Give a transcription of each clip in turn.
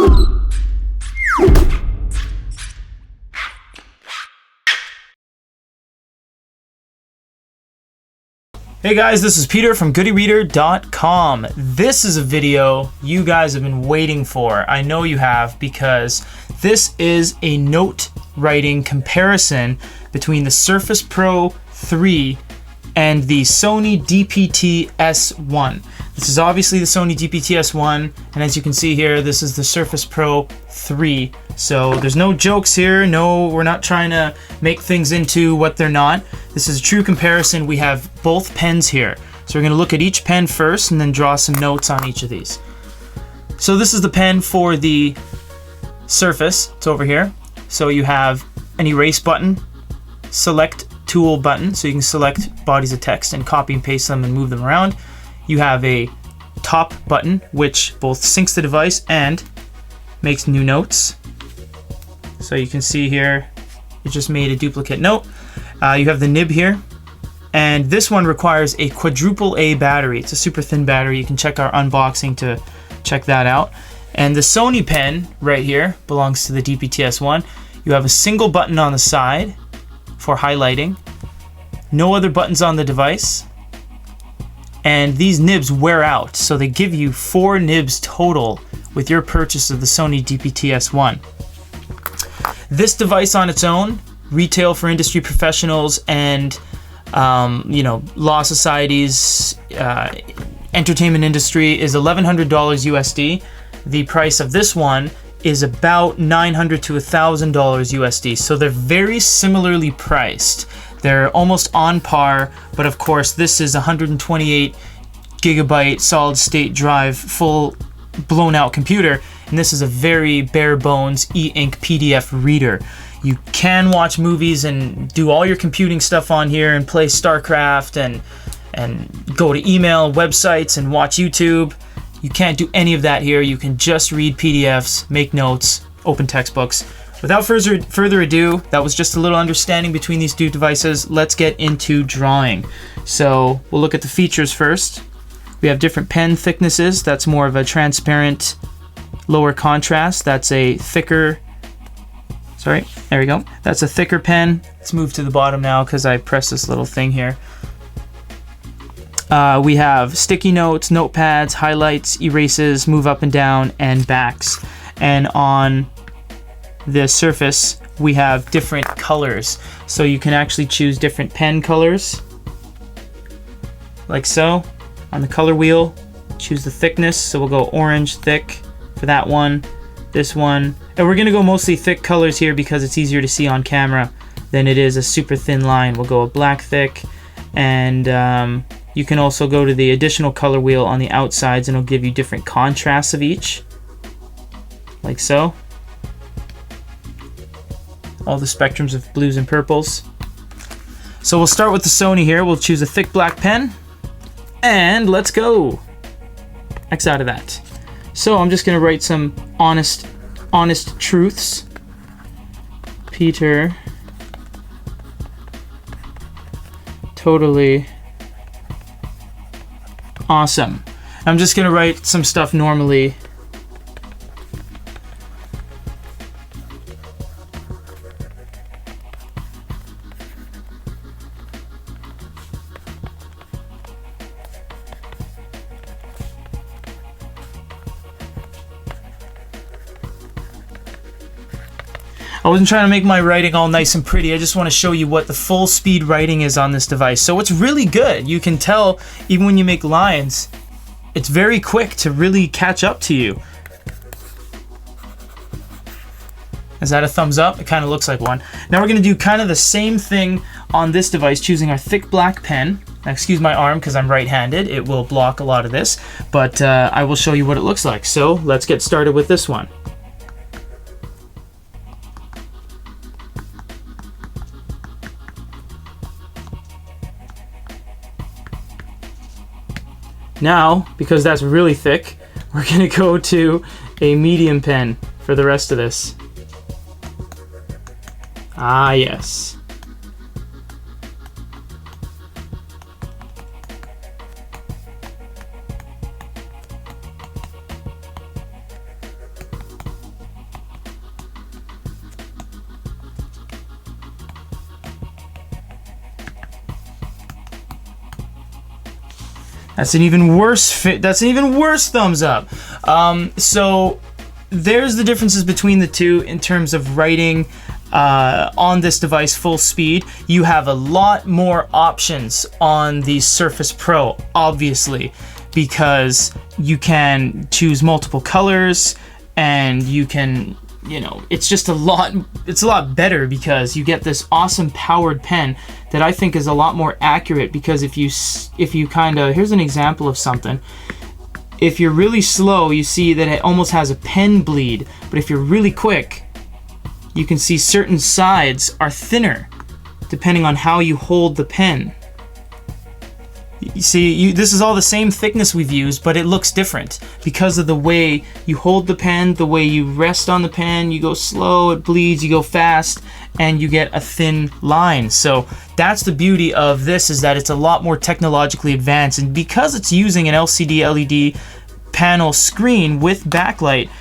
Hey guys, this is Peter from GoodyReader.com. This is a video you guys have been waiting for. I know you have, because this is a note writing comparison between the Surface Pro 3 and the Sony DPT-S1. This is obviously the Sony DPT-S1, and as you can see here, this is the Surface Pro 3. So there's no jokes here. No, we're not trying to make things into what they're not. This is a true comparison. We have both pens here. So we're going to look at each pen first and then draw some notes on each of these. So this is the pen for the Surface. It's over here. So you have an erase button, select tool button, so you can select bodies of text and copy and paste them and move them around. You have a top button, which both syncs the device and makes new notes. So you can see here, it just made a duplicate note. You have the nib here, and this one requires a quadruple A battery. It's a super thin battery. You can check our unboxing to check that out. And the Sony pen right here belongs to the DPT-S1. You have a single button on the side for highlighting, no other buttons on the device, and these nibs wear out, so they give you 4 nibs total with your purchase of the Sony DPT-S1. This device on its own, retail for industry professionals and law societies, entertainment industry, is $1,100 USD. The price of this one is about $900 to $1,000 USD. So they're very similarly priced. They're almost on par, but of course this is 128 gigabyte solid state drive, full blown out computer, and this is a very bare bones e-ink PDF reader. You can watch movies and do all your computing stuff on here and play StarCraft and go to email websites and watch YouTube. You can't do any of that here. You can just read PDFs, make notes, open textbooks. Without further ado, that was just a little understanding between these two devices. Let's get into drawing. So we'll look at the features first. We have different pen thicknesses. That's more of a transparent, lower contrast. That's a thicker, sorry, there we go. That's a thicker pen. Let's move to the bottom now because I pressed this little thing here. We have sticky notes, notepads, highlights, erases, move up and down, and backs. And on the Surface, we have different colors. So you can actually choose different pen colors, like so. On the color wheel, choose the thickness. So we'll go orange thick for that one, this one. And we're gonna go mostly thick colors here because it's easier to see on camera than it is a super thin line. We'll go a black thick, and you can also go to the additional color wheel on the outsides and it'll give you different contrasts of each, like so. All the spectrums of blues and purples. So we'll start with the Sony here. We'll choose a thick black pen, and let's go. X out of that. So I'm just gonna write some honest truths. Peter totally awesome. I'm just gonna write some stuff normally. I wasn't trying to make my writing all nice and pretty. I just want to show you what the full speed writing is on this device. So it's really good. You can tell even when you make lines, it's very quick to really catch up to you. Is that a thumbs up? It kind of looks like one. Now we're going to do kind of the same thing on this device, choosing our thick black pen. Now, excuse my arm because I'm right-handed. It will block a lot of this, but I will show you what it looks like. So let's get started with this one. Now, because that's really thick, we're gonna go to a medium pen for the rest of this. Ah, yes. That's an even worse that's an even worse thumbs up. So there's the differences between the two in terms of writing on this device full speed. You have a lot more options on the Surface Pro, obviously, because you can choose multiple colors and you can, you know, it's a lot better because you get this awesome powered pen that I think is a lot more accurate, because if you kind of, here's an example of something. If you're really slow, you see that it almost has a pen bleed, but if you're really quick, you can see certain sides are thinner depending on how you hold the pen. You see, this is all the same thickness we've used, but it looks different because of the way you hold the pen, the way you rest on the pen. You go slow, it bleeds, you go fast, and you get a thin line. So that's the beauty of this, is that it's a lot more technologically advanced, and because it's using an LCD LED panel screen with backlight,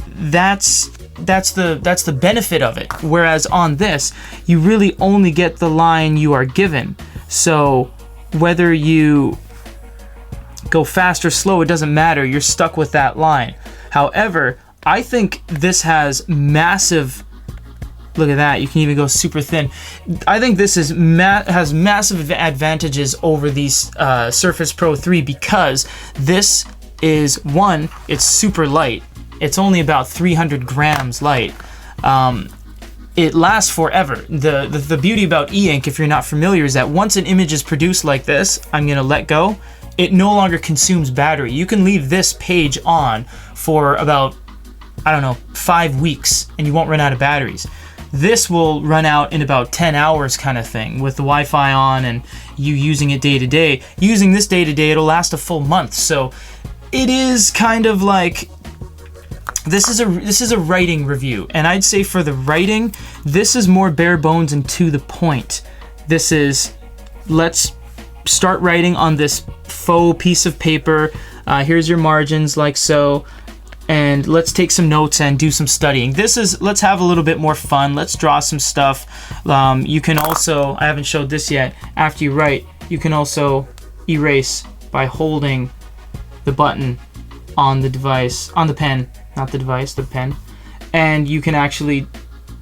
that's the benefit of it. Whereas on this, you really only get the line you are given. So whether you go fast or slow, it doesn't matter. You're stuck with that line. However, I think this has massive, look at that, you can even go super thin. I think this has massive advantages over these Surface Pro 3, because this is, one, it's super light. It's only about 300 grams light. It lasts forever. The beauty about e-ink, if you're not familiar, is that once an image is produced like this, I'm gonna let go, it no longer consumes battery. You can leave this page on for about, I don't know, 5 weeks, and you won't run out of batteries. This will run out in about 10 hours kind of thing, with the Wi-Fi on and you using it day to day. Using this day to day, it'll last a full month. So it is kind of like, this is a writing review, and I'd say for the writing, this is more bare bones and to the point. This is, let's start writing on this faux piece of paper. Here's your margins, like so, and let's take some notes and do some studying. This is, let's have a little bit more fun. Let's draw some stuff. You can also, I haven't showed this yet, after you write, you can also erase by holding the button on the device, on the pen. Not the device, the pen. And you can actually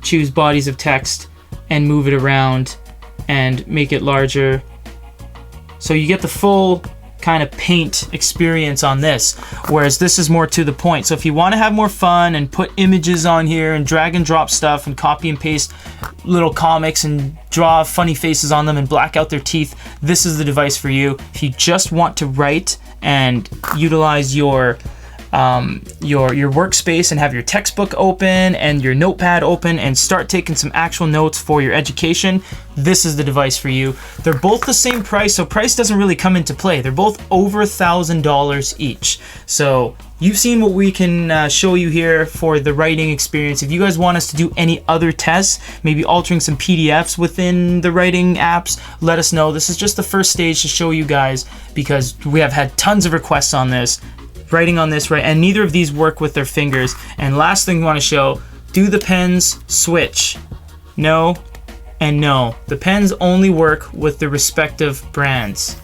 choose bodies of text and move it around and make it larger. So you get the full kind of paint experience on this, whereas this is more to the point. So if you want to have more fun and put images on here and drag and drop stuff and copy and paste little comics and draw funny faces on them and black out their teeth, this is the device for you. If you just want to write and utilize your workspace and have your textbook open and your notepad open and start taking some actual notes for your education, this is the device for you. They're both the same price, so price doesn't really come into play. They're both over $1,000 each. So you've seen what we can show you here for the writing experience. If you guys want us to do any other tests, maybe altering some PDFs within the writing apps, let us know. This is just the first stage to show you guys, because we have had tons of requests on this. Writing on this, right, and neither of these work with their fingers. And last thing we want to show, do the pens switch? No and no. The pens only work with the respective brands.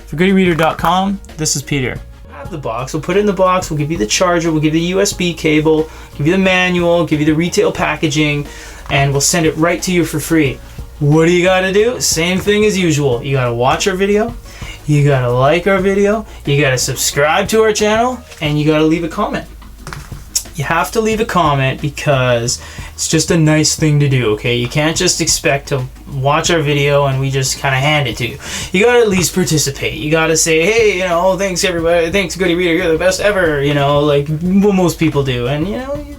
For goodyreader.com, this is Peter. Have the box, we'll put it in the box, we'll give you the charger, we'll give you the USB cable, give you the manual, give you the retail packaging, and we'll send it right to you for free. What do you gotta do? Same thing as usual. You gotta watch our video, you gotta like our video, you gotta subscribe to our channel, and you gotta leave a comment. You have to leave a comment because it's just a nice thing to do, okay? You can't just expect to watch our video and we just kind of hand it to you. You gotta at least participate. You gotta say, hey, you know, thanks everybody, thanks Goody Reader, you're the best ever, you know, like what most people do. And, you know,